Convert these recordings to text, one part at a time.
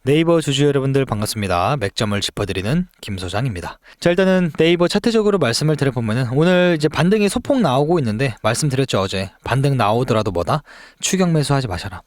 네이버 주주 여러분들 반갑습니다. 맥점을 짚어드리는 김소장입니다. 자, 일단은 네이버 차트적으로 말씀을 드려보면은 오늘 이제 반등이 소폭 나오고 있는데 말씀드렸죠, 어제. 반등 나오더라도 뭐다? 추격 매수하지 마셔라.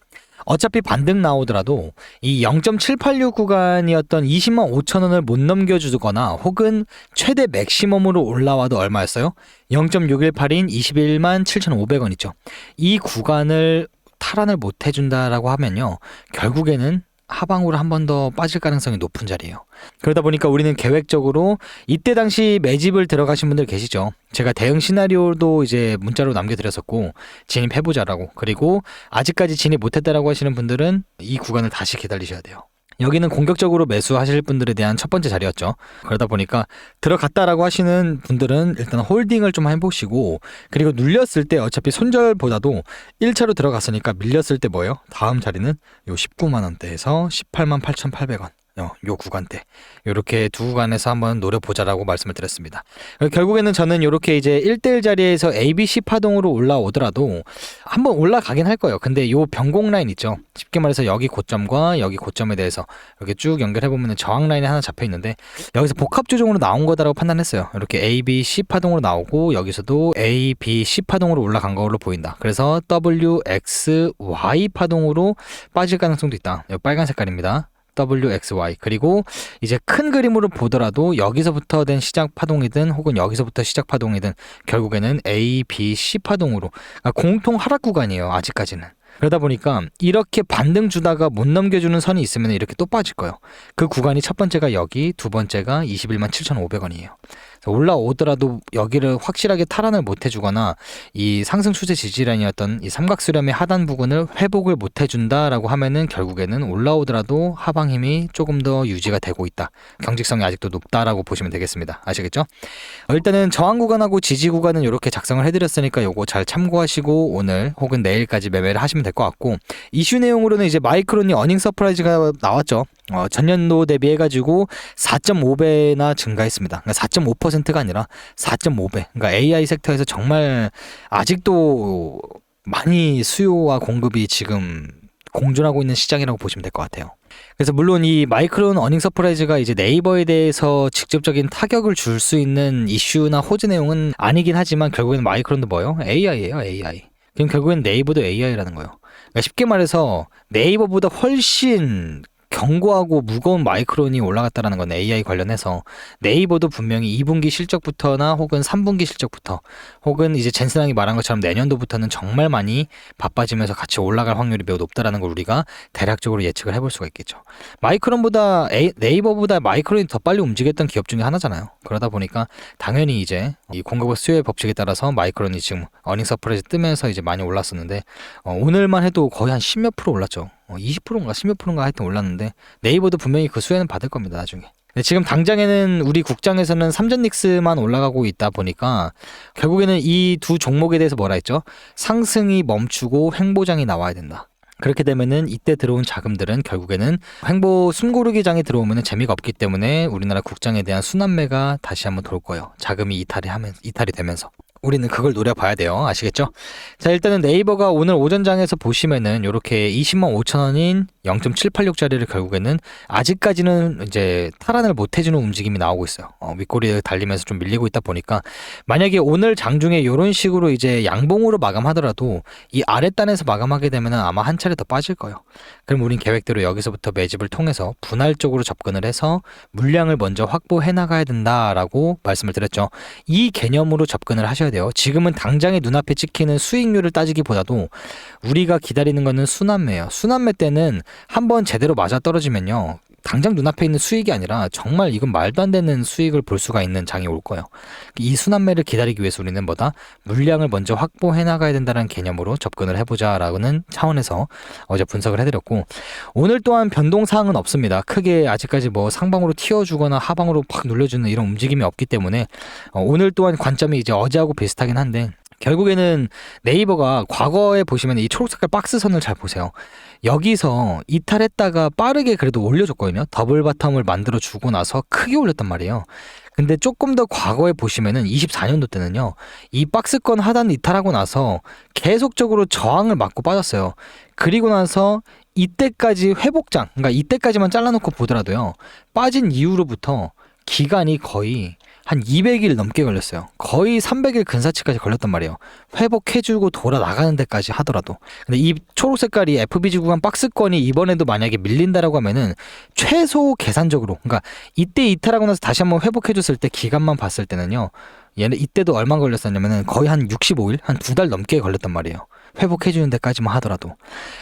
어차피 반등 나오더라도 이 0.786 구간이었던 20만 5천 원을 못 넘겨주거나 혹은 최대 맥시멈으로 올라와도 얼마였어요? 0.618인 21만 7,500원 있죠. 이 구간을 탈환을 못 해준다라고 하면요, 결국에는 하방으로 한 번 더 빠질 가능성이 높은 자리예요. 그러다 보니까 우리는 계획적으로 이때 당시 매집을 들어가신 분들 계시죠. 제가 대응 시나리오도 이제 문자로 남겨드렸었고 진입해보자라고, 그리고 아직까지 진입 못했다라고 하시는 분들은 이 구간을 다시 기다리셔야 돼요. 여기는 공격적으로 매수하실 분들에 대한 첫 번째 자리였죠. 그러다 보니까 들어갔다라고 하시는 분들은 일단 홀딩을 좀 해보시고, 그리고 눌렸을 때 어차피 손절보다도 1차로 들어갔으니까 밀렸을 때 뭐예요? 다음 자리는 요 19만 원대에서 18만 8,800원 요 구간대, 요렇게 두 구간에서 한번 노려보자라고 말씀을 드렸습니다. 결국에는 저는 요렇게 이제 1대1 자리에서 ABC 파동으로 올라오더라도 한번 올라가긴 할 거예요. 근데 요 변곡 라인 있죠, 쉽게 말해서 여기 고점과 여기 고점에 대해서 이렇게 쭉 연결해보면 저항 라인이 하나 잡혀 있는데, 여기서 복합 조정으로 나온 거다라고 판단했어요. 이렇게 ABC 파동으로 나오고 여기서도 ABC 파동으로 올라간 걸로 보인다. 그래서 WXY 파동으로 빠질 가능성도 있다. 여기 빨간 색깔입니다. WXY. 그리고 이제 큰 그림으로 보더라도 여기서부터 된 시작 파동이든 혹은 여기서부터 시작 파동이든 결국에는 A, B, C 파동으로, 그러니까 공통 하락 구간이에요, 아직까지는. 그러다 보니까 이렇게 반등 주다가 못 넘겨주는 선이 있으면 이렇게 또 빠질 거예요. 그 구간이 첫 번째가 여기, 두 번째가 21만 7,500원이에요. 올라오더라도 여기를 확실하게 탈환을 못 해주거나 이 상승 추세 지지라인이었던 이 삼각수렴의 하단 부분을 회복을 못 해준다라고 하면은 결국에는 올라오더라도 하방 힘이 조금 더 유지가 되고 있다, 경직성이 아직도 높다라고 보시면 되겠습니다. 아시겠죠? 일단은 저항 구간하고 지지 구간은 이렇게 작성을 해드렸으니까 요거 잘 참고하시고 오늘 혹은 내일까지 매매를 하시면 될 것 같고, 이슈 내용으로는 이제 마이크론이 어닝 서프라이즈가 나왔죠. 전년도 대비해가지고 4.5배나 증가했습니다. 그러니까 4.5%가 아니라 4.5배. 그러니까 AI 섹터에서 정말 아직도 많이 수요와 공급이 지금 공존하고 있는 시장이라고 보시면 될 것 같아요. 그래서 물론 이 마이크론 어닝 서프라이즈가 이제 네이버에 대해서 직접적인 타격을 줄 수 있는 이슈나 호재 내용은 아니긴 하지만 결국에는 마이크론도 뭐예요? AI예요, AI. 그럼 결국엔 네이버도 AI라는 거예요. 그러니까 쉽게 말해서 네이버보다 훨씬 견고하고 무거운 마이크론이 올라갔다라는 건 AI 관련해서 네이버도 분명히 2분기 실적부터나 혹은 3분기 실적부터 혹은 이제 젠슨왕이 말한 것처럼 내년도부터는 정말 많이 바빠지면서 같이 올라갈 확률이 매우 높다라는 걸 우리가 대략적으로 예측을 해볼 수가 있겠죠. 마이크론보다 네이버보다 마이크론이 더 빨리 움직였던 기업 중에 하나잖아요. 그러다 보니까 당연히 이제 이 공급과 수요의 법칙에 따라서 마이크론이 지금 어닝 서프라이즈 뜨면서 이제 많이 올랐었는데 오늘만 해도 거의 한 10몇 프로 올랐죠. 20%인가 10몇 프로인가 하여튼 올랐는데 네이버도 분명히 그 수혜는 받을 겁니다, 나중에. 근데 지금 당장에는 우리 국장에서는 삼전닉스만 올라가고 있다 보니까 결국에는 이 두 종목에 대해서 뭐라 했죠? 상승이 멈추고 횡보장이 나와야 된다. 그렇게 되면은 이때 들어온 자금들은 결국에는 횡보 숨고르기장에 들어오면은 재미가 없기 때문에 우리나라 국장에 대한 순환매가 다시 한번 돌 거예요. 자금이 이탈이 되면서. 우리는 그걸 노려봐야 돼요. 아시겠죠? 자, 일단은 네이버가 오늘 오전장에서 보시면은 요렇게 20만 5천 원인 0.786짜리를 결국에는 아직까지는 이제 탈환을 못 해주는 움직임이 나오고 있어요. 윗꼬리를 달리면서 좀 밀리고 있다 보니까 만약에 오늘 장중에 이런 식으로 이제 양봉으로 마감하더라도 이 아랫단에서 마감하게 되면은 아마 한 차례 더 빠질 거예요. 그럼 우린 계획대로 여기서부터 매집을 통해서 분할적으로 접근을 해서 물량을 먼저 확보해 나가야 된다라고 말씀을 드렸죠. 이 개념으로 접근을 하셔야 돼요. 지금은 당장에 눈앞에 찍히는 수익률을 따지기보다도 우리가 기다리는 거는 순환매예요. 순환매 때는 한번 제대로 맞아 떨어지면요, 당장 눈앞에 있는 수익이 아니라 정말 이건 말도 안 되는 수익을 볼 수가 있는 장이 올 거예요. 이 순환매를 기다리기 위해서 우리는 뭐다? 물량을 먼저 확보해 나가야 된다는 개념으로 접근을 해보자라는 차원에서 어제 분석을 해드렸고, 오늘 또한 변동사항은 없습니다. 크게 아직까지 뭐 상방으로 튀어주거나 하방으로 팍 눌려주는 이런 움직임이 없기 때문에 오늘 또한 관점이 이제 어제하고 비슷하긴 한데 결국에는 네이버가 과거에 보시면 이 초록 색깔 박스선을 잘 보세요. 여기서 이탈했다가 빠르게 그래도 올려줬거든요. 더블 바텀을 만들어 주고 나서 크게 올렸단 말이에요. 근데 조금 더 과거에 보시면은 24년도 때는요, 이 박스권 하단 이탈하고 나서 계속적으로 저항을 맞고 빠졌어요. 그리고 나서 이때까지 회복장, 그러니까 이때까지만 잘라놓고 보더라도요, 빠진 이후로부터 기간이 거의 한 200일 넘게 걸렸어요. 거의 300일 근사치까지 걸렸단 말이에요. 회복해주고 돌아 나가는 데까지 하더라도. 근데 이 초록 색깔이 FBG 구간 박스권이 이번에도 만약에 밀린다라고 하면은 최소 계산적으로, 그러니까 이때 이탈하고 나서 다시 한번 회복해줬을 때 기간만 봤을 때는요, 얘는 이때도 얼마 걸렸었냐면은 거의 한 65일, 한 2달 넘게 걸렸단 말이에요. 회복해주는 데까지만 하더라도.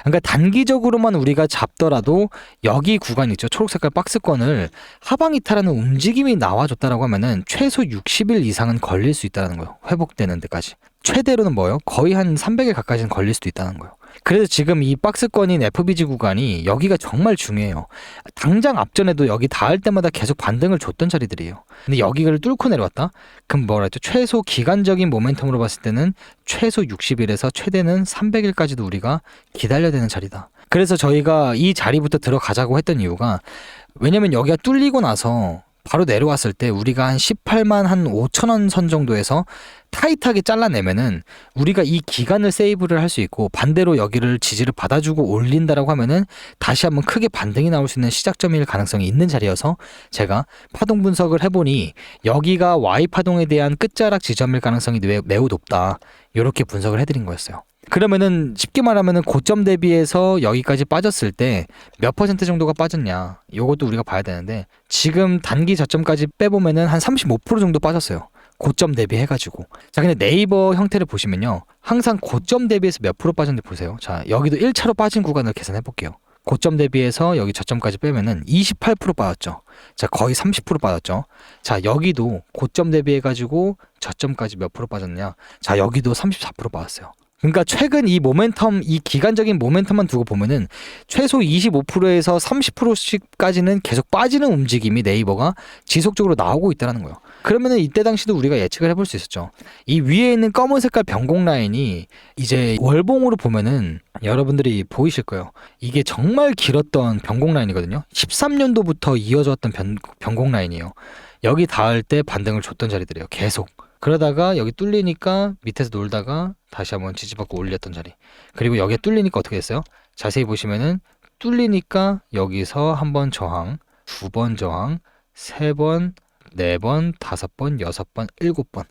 그러니까 단기적으로만 우리가 잡더라도 여기 구간 있죠. 초록색깔 박스권을 하방 이탈하는 움직임이 나와줬다라고 하면은 최소 60일 이상은 걸릴 수 있다는 거예요. 회복되는 데까지. 최대로는 뭐예요? 거의 한 300일 가까이는 걸릴 수도 있다는 거예요. 그래서 지금 이 박스권인 FBG 구간이 여기가 정말 중요해요. 당장 앞전에도 여기 닿을 때마다 계속 반등을 줬던 자리들이에요. 근데 여기를 뚫고 내려왔다? 그럼 뭐라 했죠? 최소 기간적인 모멘텀으로 봤을 때는 최소 60일에서 최대는 300일까지도 우리가 기다려야 되는 자리다. 그래서 저희가 이 자리부터 들어가자고 했던 이유가, 왜냐면 여기가 뚫리고 나서 바로 내려왔을 때 우리가 한 18만 한 5천 원 선 정도에서 타이트하게 잘라내면은 우리가 이 기간을 세이브를 할 수 있고, 반대로 여기를 지지를 받아주고 올린다라고 하면은 다시 한번 크게 반등이 나올 수 있는 시작점일 가능성이 있는 자리여서 제가 파동 분석을 해보니 여기가 Y 파동에 대한 끝자락 지점일 가능성이 매우 높다, 이렇게 분석을 해드린 거였어요. 그러면은 쉽게 말하면은 고점 대비해서 여기까지 빠졌을 때 몇 퍼센트 정도가 빠졌냐, 요것도 우리가 봐야 되는데, 지금 단기 저점까지 빼보면은 한 35% 정도 빠졌어요. 고점 대비해가지고. 자, 근데 네이버 형태를 보시면요, 항상 고점 대비해서 몇 프로 빠졌는지 보세요. 자, 여기도 1차로 빠진 구간을 계산해 볼게요. 고점 대비해서 여기 저점까지 빼면은 28% 빠졌죠. 자, 거의 30% 빠졌죠. 자, 여기도 고점 대비해가지고 저점까지 몇 프로 빠졌냐. 자, 여기도 34% 빠졌어요. 그러니까 최근 이 모멘텀, 이 기간적인 모멘텀만 두고 보면은 최소 25%에서 30%씩까지는 계속 빠지는 움직임이 네이버가 지속적으로 나오고 있다는 거예요. 그러면은 이때 당시도 우리가 예측을 해볼 수 있었죠. 이 위에 있는 검은 색깔 변곡 라인이 이제 월봉으로 보면은 여러분들이 보이실 거예요. 이게 정말 길었던 변곡 라인이거든요. 13년도부터 이어져 왔던 변곡 라인이에요. 여기 닿을 때 반등을 줬던 자리들이에요. 계속. 그러다가 여기 뚫리니까 밑에서 놀다가 다시 한번 지지받고 올렸던 자리. 그리고 여기에 뚫리니까 어떻게 됐어요? 자세히 보시면은 뚫리니까 여기서 한 번 저항, 2번 저항, 3번, 4번, 5번, 6번, 7번.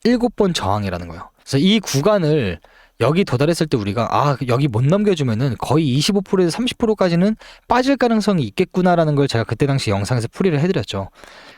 7번 저항이라는 거예요. 그래서 이 구간을 여기 도달했을 때 우리가 여기 못 넘겨주면은 거의 25%에서 30%까지는 빠질 가능성이 있겠구나라는 걸 제가 그때 당시 영상에서 풀이를 해드렸죠.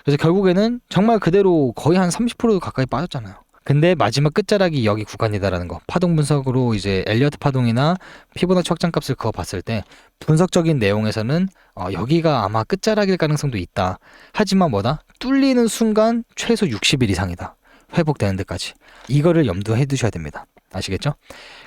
그래서 결국에는 정말 그대로 거의 한 30% 가까이 빠졌잖아요. 근데 마지막 끝자락이 여기 구간이다라는 거, 파동 분석으로 이제 엘리어트 파동이나 피보나치 확장값을 그거 봤을 때 분석적인 내용에서는 여기가 아마 끝자락일 가능성도 있다. 하지만 뭐다? 뚫리는 순간 최소 60일 이상이다. 회복되는 데까지. 이거를 염두해 두셔야 됩니다. 아시겠죠?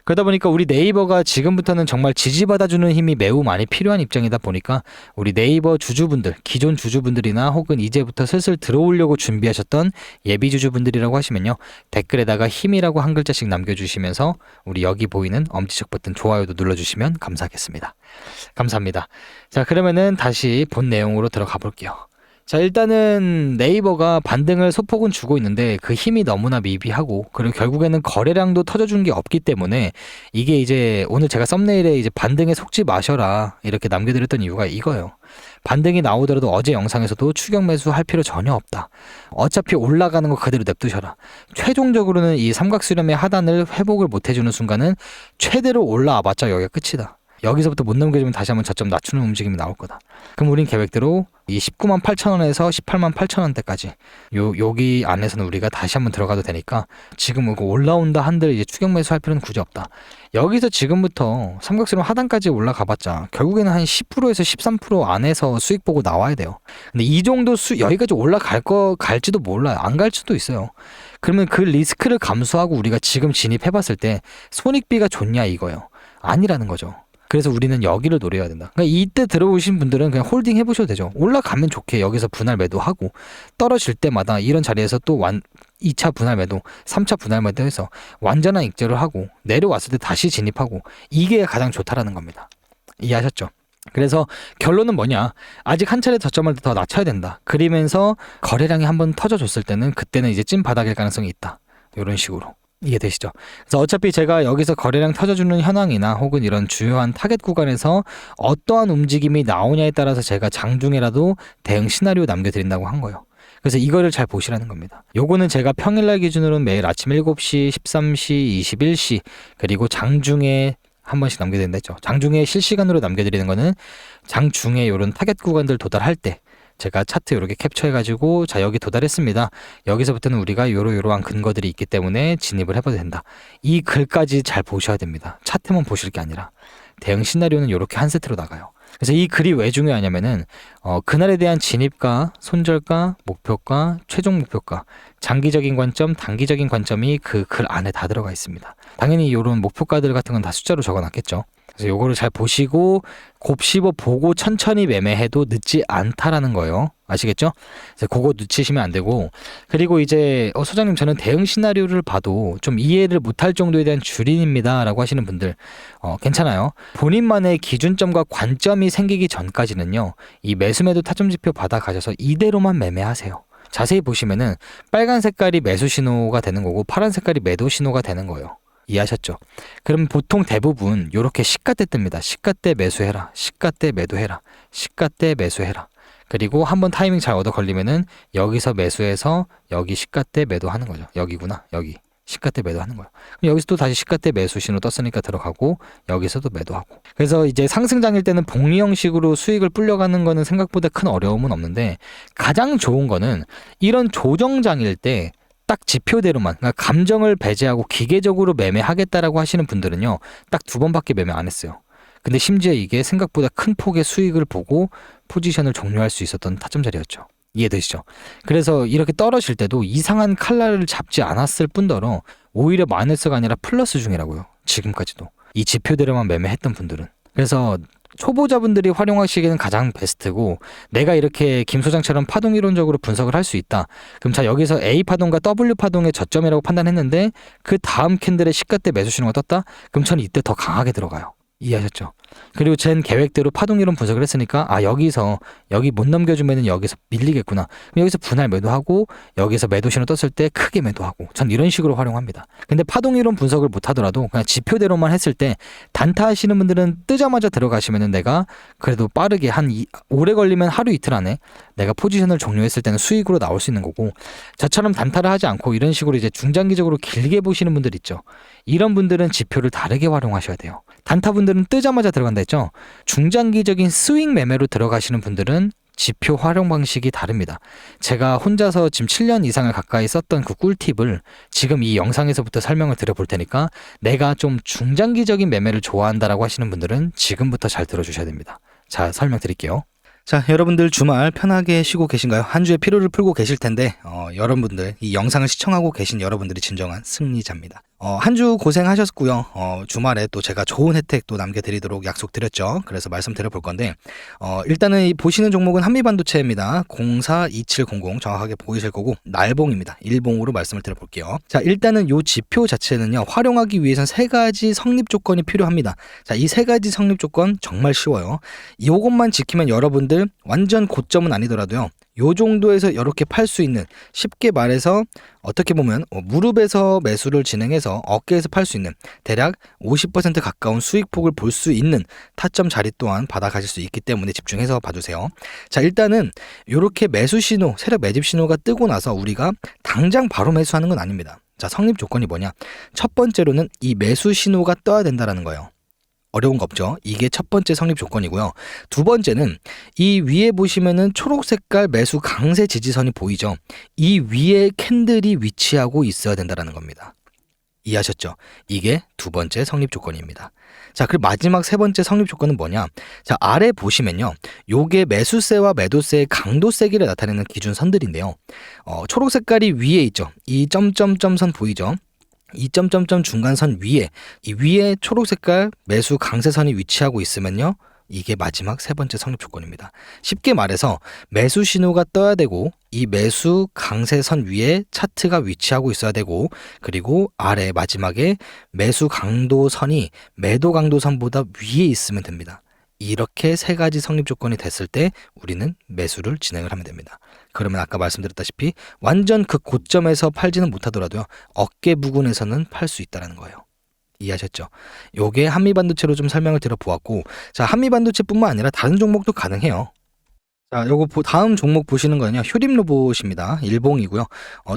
그러다 보니까 우리 네이버가 지금부터는 정말 지지받아주는 힘이 매우 많이 필요한 입장이다 보니까 우리 네이버 주주분들, 기존 주주분들이나 혹은 이제부터 슬슬 들어오려고 준비하셨던 예비 주주분들이라고 하시면요, 댓글에다가 힘이라고 한 글자씩 남겨주시면서 우리 여기 보이는 엄지척 버튼 좋아요도 눌러주시면 감사하겠습니다. 감사합니다. 자, 그러면은 다시 본 내용으로 들어가 볼게요. 자, 일단은 네이버가 반등을 소폭은 주고 있는데 그 힘이 너무나 미비하고, 그리고 결국에는 거래량도 터져준 게 없기 때문에 이게 이제 오늘 제가 썸네일에 이제 반등에 속지 마셔라 이렇게 남겨드렸던 이유가 이거예요. 반등이 나오더라도 어제 영상에서도 추격 매수 할 필요 전혀 없다. 어차피 올라가는 거 그대로 냅두셔라. 최종적으로는 이 삼각수렴의 하단을 회복을 못 해주는 순간은 최대로 올라와봤자 여기가 끝이다. 여기서부터 못 넘겨주면 다시 한번 저점 낮추는 움직임이 나올 거다. 그럼 우린 계획대로 이 19만 8천 원에서 18만 8천 원대까지 여기 안에서는 우리가 다시 한번 들어가도 되니까 지금 이거 올라온다 한들 이제 추격 매수할 필요는 굳이 없다. 여기서 지금부터 삼각수렴 하단까지 올라가봤자 결국에는 한 10%에서 13% 안에서 수익 보고 나와야 돼요. 근데 이 정도 여기까지 갈지도 몰라요. 안 갈 수도 있어요. 그러면 그 리스크를 감수하고 우리가 지금 진입해봤을 때 손익비가 좋냐 이거예요. 아니라는 거죠. 그래서 우리는 여기를 노려야 된다. 그러니까 이때 들어오신 분들은 그냥 홀딩 해보셔도 되죠. 올라가면 좋게 여기서 분할 매도하고 떨어질 때마다 이런 자리에서 또 2차 분할 매도, 3차 분할 매도해서 완전한 익절을 하고 내려왔을 때 다시 진입하고 이게 가장 좋다라는 겁니다. 이해하셨죠? 그래서 결론은 뭐냐? 아직 한 차례 저점을 더 낮춰야 된다. 그러면서 거래량이 한번 터져줬을 때는 그때는 이제 찐 바닥일 가능성이 있다. 이런 식으로. 이해되시죠? 그래서 어차피 제가 여기서 거래량 터져주는 현황이나 혹은 이런 주요한 타겟 구간에서 어떠한 움직임이 나오냐에 따라서 제가 장중에라도 대응 시나리오 남겨드린다고 한 거예요. 그래서 이거를 잘 보시라는 겁니다. 요거는 제가 평일날 기준으로는 매일 아침 7시, 13시, 21시 그리고 장중에 한 번씩 남겨드린다 했죠. 장중에 실시간으로 남겨드리는 거는 장중에 요런 타겟 구간들 도달할 때 제가 차트 이렇게 캡처해가지고 자 여기 도달했습니다. 여기서부터는 우리가 요러요러한 근거들이 있기 때문에 진입을 해봐도 된다. 이 글까지 잘 보셔야 됩니다. 차트만 보실 게 아니라 대응 시나리오는 이렇게 한 세트로 나가요. 그래서 이 글이 왜 중요하냐면은 그날에 대한 진입가, 손절가, 목표가, 최종 목표가, 장기적인 관점, 단기적인 관점이 그 글 안에 다 들어가 있습니다. 당연히 이런 목표가들 같은 건 다 숫자로 적어놨겠죠. 그래서 요거를 잘 보시고 곱씹어 보고 천천히 매매해도 늦지 않다라는 거예요. 아시겠죠? 그래서 그거 놓치시면 안 되고, 그리고 이제 소장님 저는 대응 시나리오를 봐도 좀 이해를 못할 정도에 대한 주린입니다 라고 하시는 분들 괜찮아요. 본인만의 기준점과 관점이 생기기 전까지는요, 이 매수매도 타점 지표 받아가셔서 이대로만 매매하세요. 자세히 보시면은 빨간 색깔이 매수 신호가 되는 거고 파란 색깔이 매도 신호가 되는 거예요. 이해하셨죠? 그럼 보통 대부분 이렇게 시가대 뜹니다. 시가대 매수해라, 시가대 매도해라, 시가대 매수해라. 그리고 한번 타이밍 잘 얻어 걸리면은 여기서 매수해서 여기 시가대 매도하는 거죠. 여기구나, 여기 시가대 매도하는 거예요. 그럼 여기서 또 다시 시가대 매수 신호 떴으니까 들어가고 여기서도 매도하고. 그래서 이제 상승장일 때는 복리 형식으로 수익을 불려가는 거는 생각보다 큰 어려움은 없는데, 가장 좋은 거는 이런 조정장일 때 딱 지표대로만, 그러니까 감정을 배제하고 기계적으로 매매하겠다라고 하시는 분들은요, 딱 2번밖에 매매 안 했어요. 근데 심지어 이게 생각보다 큰 폭의 수익을 보고 포지션을 종료할 수 있었던 타점 자리였죠. 이해되시죠? 그래서 이렇게 떨어질 때도 이상한 칼날을 잡지 않았을 뿐더러 오히려 마이너스가 아니라 플러스 중이라고요. 지금까지도. 이 지표대로만 매매했던 분들은. 그래서 초보자분들이 활용하시기에는 가장 베스트고, 내가 이렇게 김 소장처럼 파동 이론적으로 분석을 할 수 있다. 그럼 자, 여기서 A 파동과 W 파동의 저점이라고 판단했는데 그 다음 캔들의 시가대 매수 신호가 떴다? 그럼 저는 이때 더 강하게 들어가요. 이해하셨죠? 그리고 제 계획대로 파동 이론 분석을 했으니까 여기서 여기 못 넘겨주면은 여기서 밀리겠구나. 그럼 여기서 분할 매도하고 여기서 매도 신호 떴을 때 크게 매도하고, 전 이런 식으로 활용합니다. 근데 파동 이론 분석을 못 하더라도 그냥 지표대로만 했을 때 단타 하시는 분들은 뜨자마자 들어가시면은 내가 그래도 빠르게 오래 걸리면 하루 이틀 안에 내가 포지션을 종료했을 때는 수익으로 나올 수 있는 거고, 저처럼 단타를 하지 않고 이런 식으로 이제 중장기적으로 길게 보시는 분들 있죠. 이런 분들은 지표를 다르게 활용하셔야 돼요. 단타분들은 뜨자마자 들어간다 했죠. 중장기적인 스윙 매매로 들어가시는 분들은 지표 활용 방식이 다릅니다. 제가 혼자서 지금 7년 이상을 가까이 썼던 그 꿀팁을 지금 이 영상에서부터 설명을 드려볼 테니까, 내가 좀 중장기적인 매매를 좋아한다라고 하시는 분들은 지금부터 잘 들어주셔야 됩니다. 자, 설명드릴게요. 자, 여러분들 주말 편하게 쉬고 계신가요? 한 주의 피로를 풀고 계실 텐데 여러분들, 이 영상을 시청하고 계신 여러분들이 진정한 승리자입니다. 한 주 고생하셨고요. 주말에 또 제가 좋은 혜택 또 남겨드리도록 약속드렸죠. 그래서 말씀드려 볼 건데, 일단은 이 보시는 종목은 한미반도체입니다. 042700 정확하게 보이실 거고, 날봉입니다. 일봉으로 말씀을 드려 볼게요. 자, 일단은 요 지표 자체는요, 활용하기 위해선 3가지 성립 조건이 필요합니다. 자, 이 3가지 성립 조건 정말 쉬워요. 요것만 지키면 여러분들 완전 고점은 아니더라도요, 요 정도에서 이렇게 팔 수 있는, 쉽게 말해서 어떻게 보면 무릎에서 매수를 진행해서 어깨에서 팔 수 있는 대략 50% 가까운 수익폭을 볼 수 있는 타점 자리 또한 받아가실 수 있기 때문에 집중해서 봐주세요. 자, 일단은 이렇게 매수 신호, 세력 매집 신호가 뜨고 나서 우리가 당장 바로 매수하는 건 아닙니다. 자, 성립 조건이 뭐냐? 첫 번째로는 이 매수 신호가 떠야 된다는 거예요. 어려운 거 없죠. 이게 첫 번째 성립 조건이고요. 두 번째는 이 위에 보시면은 초록 색깔 매수 강세 지지선이 보이죠. 이 위에 캔들이 위치하고 있어야 된다는 겁니다. 이해하셨죠? 이게 두 번째 성립 조건입니다. 자, 그리고 마지막 세 번째 성립 조건은 뭐냐? 자, 아래 보시면요, 요게 매수세와 매도세의 강도 세기를 나타내는 기준선들인데요. 초록 색깔이 위에 있죠. 이 점점점 선 보이죠? 이 점점점 중간선 위에, 이 위에 초록 색깔 매수 강세선이 위치하고 있으면요, 이게 마지막 세 번째 성립 조건입니다. 쉽게 말해서 매수 신호가 떠야 되고 이 매수 강세선 위에 차트가 위치하고 있어야 되고 그리고 아래 마지막에 매수 강도선이 매도 강도선보다 위에 있으면 됩니다. 이렇게 세 가지 성립 조건이 됐을 때 우리는 매수를 진행을 하면 됩니다. 그러면 아까 말씀드렸다시피 완전 그 고점에서 팔지는 못하더라도요. 어깨 부근에서는 팔 수 있다는 거예요. 이해하셨죠? 요게 한미반도체로 좀 설명을 드려보았고, 자, 한미반도체뿐만 아니라 다른 종목도 가능해요. 자, 요거 다음 종목 보시는 거는요. 효림 로봇입니다. 일봉이고요.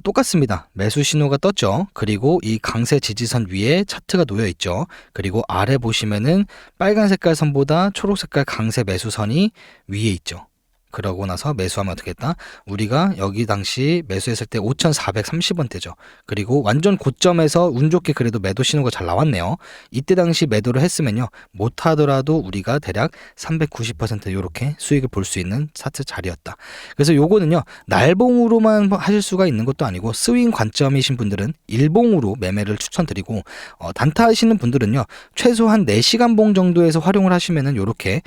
똑같습니다. 매수 신호가 떴죠. 그리고 이 강세 지지선 위에 차트가 놓여 있죠. 그리고 아래 보시면은 빨간 색깔 선보다 초록 색깔 강세 매수선이 위에 있죠. 그러고 나서 매수하면 어떻게 했다? 우리가 여기 당시 매수했을 때 5,430원대죠. 그리고 완전 고점에서 운 좋게 그래도 매도 신호가 잘 나왔네요. 이때 당시 매도를 했으면요. 못하더라도 우리가 대략 390% 이렇게 수익을 볼 수 있는 차트 자리였다. 그래서 요거는요. 날봉으로만 하실 수가 있는 것도 아니고 스윙 관점이신 분들은 일봉으로 매매를 추천드리고 단타 하시는 분들은요. 최소한 4시간 봉 정도에서 활용을 하시면은 요렇게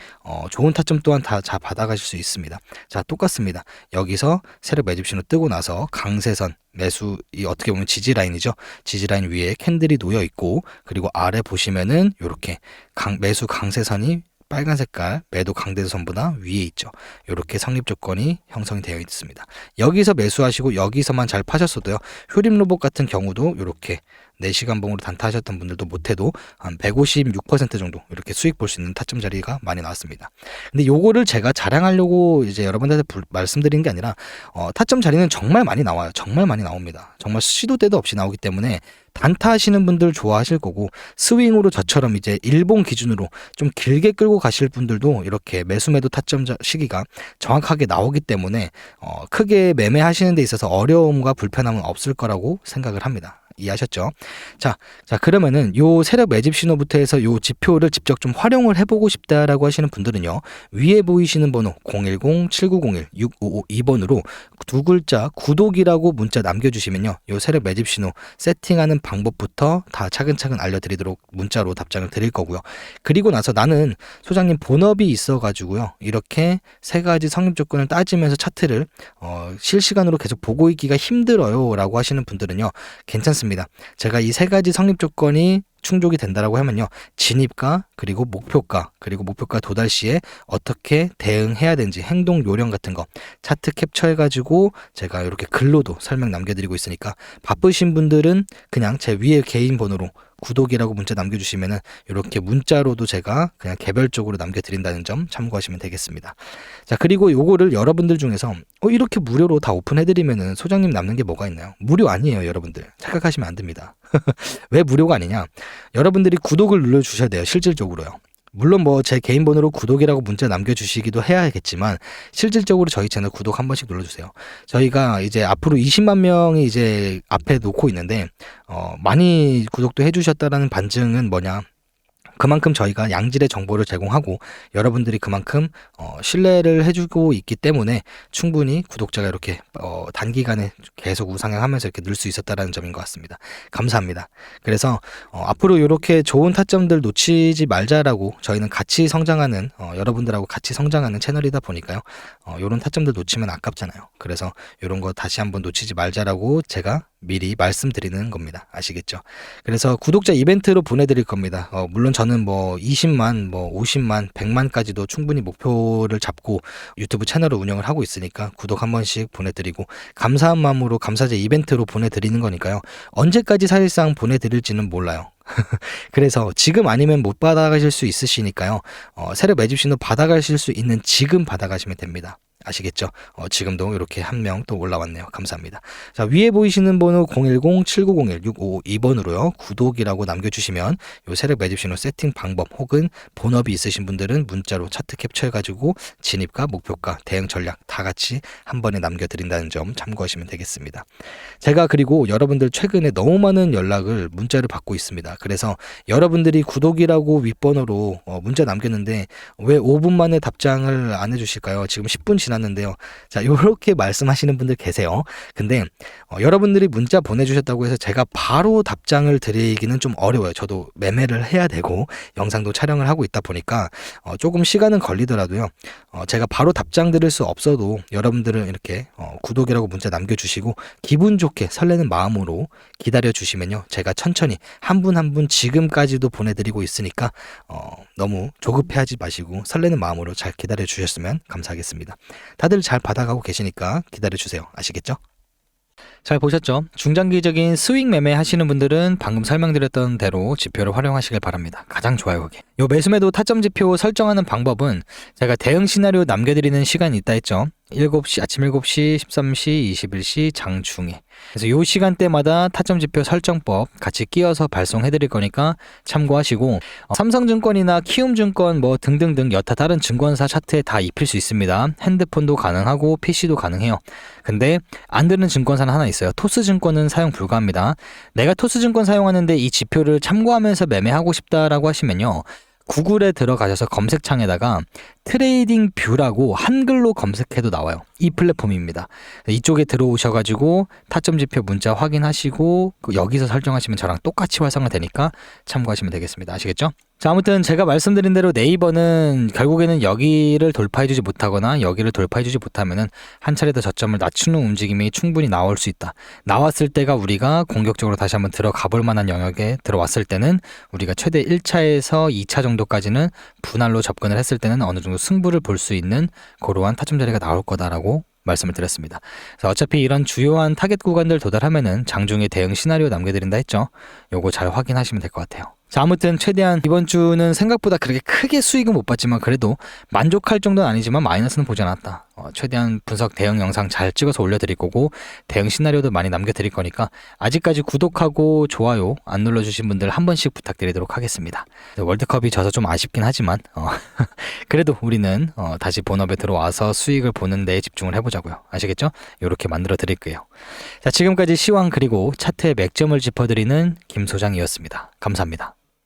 좋은 타점 또한 다 받아가실 수 있습니다. 자, 똑같습니다. 여기서 세력 매집 신호 뜨고 나서 강세선 매수, 이 어떻게 보면 지지라인이죠. 지지라인 위에 캔들이 놓여 있고 그리고 아래 보시면은 이렇게 매수 강세선이 빨간 색깔 매도 강대선보다 위에 있죠. 이렇게 성립 조건이 형성이 되어 있습니다. 여기서 매수하시고 여기서만 잘 파셨어도요. 효림 로봇 같은 경우도 이렇게 4시간 봉으로 단타하셨던 분들도 못해도 한 156% 정도 이렇게 수익 볼 수 있는 타점 자리가 많이 나왔습니다. 근데 요거를 제가 자랑하려고 이제 여러분들한테 말씀드리는 게 아니라 타점 자리는 정말 많이 나와요. 정말 많이 나옵니다. 정말 시도 때도 없이 나오기 때문에 단타 하시는 분들 좋아하실 거고 스윙으로 저처럼 이제 일봉 기준으로 좀 길게 끌고 가실 분들도 이렇게 매수 매도 타점 시기가 정확하게 나오기 때문에 크게 매매하시는 데 있어서 어려움과 불편함은 없을 거라고 생각을 합니다. 이해하셨죠? 자, 그러면은 요 세력 매집 신호부터 해서 요 지표를 직접 좀 활용을 해보고 싶다라고 하시는 분들은요. 위에 보이시는 번호 010-7901-6552번으로 두 글자 구독이라고 문자 남겨주시면요. 요 세력 매집 신호 세팅하는 방법부터 다 차근차근 알려드리도록 문자로 답장을 드릴 거고요. 그리고 나서 나는 소장님 본업이 있어가지고요. 이렇게 세 가지 성립 조건을 따지면서 차트를 실시간으로 계속 보고 있기가 힘들어요 라고 하시는 분들은요. 괜찮습니다. 제가 이 세 가지 성립 조건이 충족이 된다라고 하면요. 진입가 그리고 목표가 도달 시에 어떻게 대응해야 되는지 행동 요령 같은 거 차트 캡처해가지고 제가 이렇게 글로도 설명 남겨드리고 있으니까 바쁘신 분들은 그냥 제 위에 개인 번호로 구독이라고 문자 남겨주시면은 이렇게 문자로도 제가 그냥 개별적으로 남겨드린다는 점 참고하시면 되겠습니다. 자, 그리고 요거를 여러분들 중에서 이렇게 무료로 다 오픈해드리면은 소장님 남는 게 뭐가 있나요? 무료 아니에요, 여러분들. 착각하시면 안 됩니다. 왜 무료가 아니냐? 여러분들이 구독을 눌러주셔야 돼요, 실질적으로요. 물론 뭐 제 개인 번호로 구독이라고 문자 남겨주시기도 해야겠지만 실질적으로 저희 채널 구독 한 번씩 눌러주세요. 저희가 이제 앞으로 20만 명이 이제 앞에 놓고 있는데 많이 구독도 해주셨다라는 반증은 뭐냐? 그만큼 저희가 양질의 정보를 제공하고 여러분들이 그만큼 신뢰를 해주고 있기 때문에 충분히 구독자가 이렇게 단기간에 계속 우상향하면서 이렇게 늘 수 있었다라는 점인 것 같습니다. 감사합니다. 그래서 앞으로 이렇게 좋은 타점들 놓치지 말자라고 저희는 같이 성장하는 여러분들하고 같이 성장하는 채널이다 보니까요. 이런 타점들 놓치면 아깝잖아요. 그래서 이런 거 다시 한번 놓치지 말자라고 제가 미리 말씀드리는 겁니다. 아시겠죠? 그래서 구독자 이벤트로 보내드릴 겁니다. 물론 저는 뭐 20만, 뭐 50만, 100만까지도 충분히 목표를 잡고 유튜브 채널을 운영을 하고 있으니까 구독 한 번씩 보내드리고 감사한 마음으로 감사제 이벤트로 보내드리는 거니까요. 언제까지 사실상 보내드릴지는 몰라요. 그래서 지금 아니면 못 받아가실 수 있으시니까요. 세력 매집 신호 받아가실 수 있는 지금 받아가시면 됩니다. 아시겠죠? 지금도 이렇게 한 명 또 올라왔네요. 감사합니다. 자, 위에 보이시는 번호 010-7901-6552번으로요. 구독이라고 남겨주시면 요 세력 매집 신호 세팅 방법 혹은 본업이 있으신 분들은 문자로 차트 캡처해가지고 진입가, 목표가, 대응 전략 다 같이 한 번에 남겨드린다는 점 참고하시면 되겠습니다. 제가 그리고 여러분들 최근에 너무 많은 연락을 문자를 받고 있습니다. 그래서 여러분들이 구독이라고 윗번호로 문자 남겼는데 왜 5분 만에 답장을 안 해주실까요? 지금 10분 지났는데요. 자, 요렇게 말씀하시는 분들 계세요. 근데 여러분들이 문자 보내주셨다고 해서 제가 바로 답장을 드리기는 좀 어려워요. 저도 매매를 해야 되고 영상도 촬영을 하고 있다 보니까 조금 시간은 걸리더라도요. 제가 바로 답장 드릴 수 없어도 여러분들은 이렇게 구독이라고 문자 남겨주시고 기분 좋게 설레는 마음으로 기다려 주시면요. 제가 천천히 한 분 한 분 지금까지도 보내드리고 있으니까 너무 조급해하지 마시고 설레는 마음으로 잘 기다려 주셨으면 감사하겠습니다. 다들 잘 받아가고 계시니까 기다려 주세요. 아시겠죠? 잘 보셨죠? 중장기적인 스윙 매매 하시는 분들은 방금 설명드렸던 대로 지표를 활용하시길 바랍니다. 가장 좋아요, 그게. 요 매수매도 타점 지표 설정하는 방법은 제가 대응 시나리오 남겨드리는 시간이 있다 했죠. 7시, 아침 7시, 13시, 21시, 장중에. 그래서 요 시간대마다 타점 지표 설정법 같이 끼워서 발송해드릴 거니까 참고하시고 삼성증권이나 키움증권 뭐 등등등 여타 다른 증권사 차트에 다 입힐 수 있습니다. 핸드폰도 가능하고 PC도 가능해요. 근데 안 되는 증권사는 하나 있어요. 토스증권은 사용 불가합니다. 내가 토스증권 사용하는데 이 지표를 참고하면서 매매하고 싶다라고 하시면요. 구글에 들어가셔서 검색창에다가 트레이딩 뷰라고 한글로 검색해도 나와요. 이 플랫폼입니다. 이쪽에 들어오셔가지고 타점 지표 문자 확인하시고 여기서 설정하시면 저랑 똑같이 활성화되니까 참고하시면 되겠습니다. 아시겠죠? 자, 아무튼 제가 말씀드린 대로 네이버는 결국에는 여기를 돌파해주지 못하거나 여기를 돌파해주지 못하면은 한 차례 더 저점을 낮추는 움직임이 충분히 나올 수 있다. 나왔을 때가 우리가 공격적으로 다시 한번 들어가 볼 만한 영역에 들어왔을 때는 우리가 최대 1차에서 2차 정도까지는 분할로 접근을 했을 때는 어느 정도 승부를 볼 수 있는 그러한 타점 자리가 나올 거다라고 말씀을 드렸습니다. 그래서 어차피 이런 주요한 타겟 구간들 도달하면은 장중에 대응 시나리오 남겨드린다 했죠. 요거 잘 확인하시면 될 것 같아요. 자, 아무튼 최대한 이번 주는 생각보다 그렇게 크게 수익은 못 봤지만 그래도 만족할 정도는 아니지만 마이너스는 보지 않았다. 최대한 분석 대응 영상 잘 찍어서 올려드릴 거고 대응 시나리오도 많이 남겨드릴 거니까 아직까지 구독하고 좋아요 안 눌러주신 분들 한 번씩 부탁드리도록 하겠습니다. 월드컵이 져서 좀 아쉽긴 하지만 그래도 우리는 다시 본업에 들어와서 수익을 보는 데 집중을 해보자고요. 아시겠죠? 이렇게 만들어 드릴게요. 자, 지금까지 시황 그리고 차트의 맥점을 짚어드리는 김 소장이었습니다. 감사합니다.